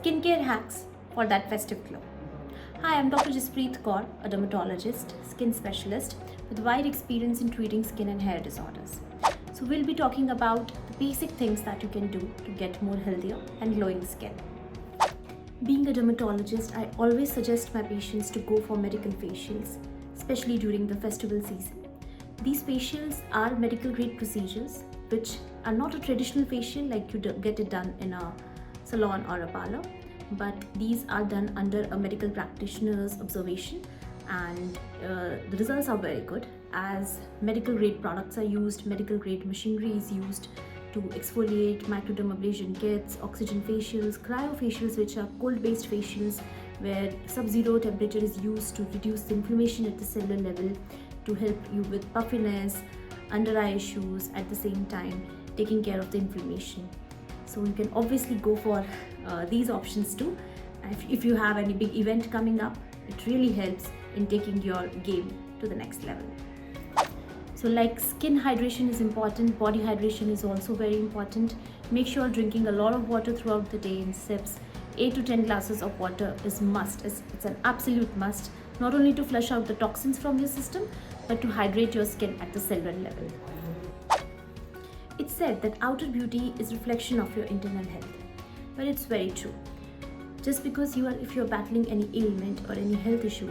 skincare hacks for that festive glow. Hi, I'm Dr. Jaspreet Kour, a dermatologist, skin specialist with wide experience in treating skin and hair disorders. So we'll be talking about the basic things that you can do to get more healthier and glowing skin. Being a dermatologist, I always suggest my patients to go for medical facials, especially during the festival season. These facials are medical grade procedures which are not a traditional facial like you get it done in a salon or a parlor, but these are done under a medical practitioner's observation, and the results are very good as medical grade products are used, medical grade machinery is used to exfoliate, microdermabrasion kits, oxygen facials, cryofacials, which are cold based facials where sub-zero temperature is used to reduce the inflammation at the cellular level, to help you with puffiness, under eye issues, at the same time taking care of the inflammation. So you can obviously go for these options too. If you have any big event coming up, it really helps in taking your game to the next level. So like skin hydration is important, body hydration is also very important. Make sure drinking a lot of water throughout the day in sips. 8 to 10 glasses of water is must. It's an absolute must, not only to flush out the toxins from your system, but to hydrate your skin at the cellular level. It's said that outer beauty is reflection of your internal health, but it's very true. Just because if you're battling any ailment or any health issue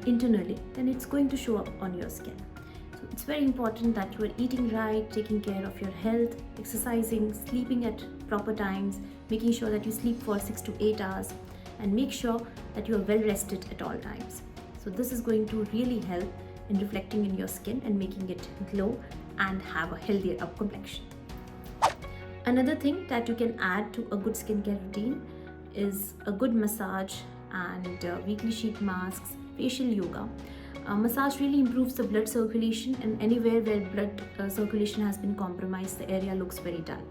internally, then it's going to show up on your skin. So it's very important that you are eating right, taking care of your health, exercising, sleeping at proper times, making sure that you sleep for 6 to 8 hours, and make sure that you are well rested at all times. So this is going to really help in reflecting in your skin and making it glow and have a healthier complexion. Another thing that you can add to a good skincare routine is a good massage and weekly sheet masks, facial yoga. Massage really improves the blood circulation, and anywhere where blood circulation has been compromised, the area looks very dull.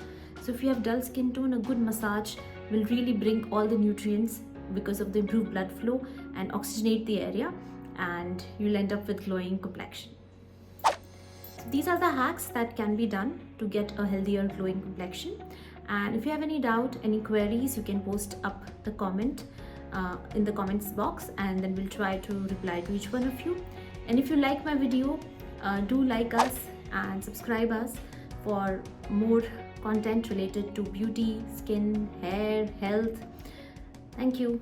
So if you have dull skin tone, a good massage will really bring all the nutrients because of the improved blood flow and oxygenate the area, and you'll end up with glowing complexion. So these are the hacks that can be done to get a healthier glowing complexion. And if you have any doubt, any queries, you can post up the comment in the comments box, and then we'll try to reply to each one of you. And if you like my video, do like us and subscribe us for more content related to beauty, skin, hair, health. Thank you.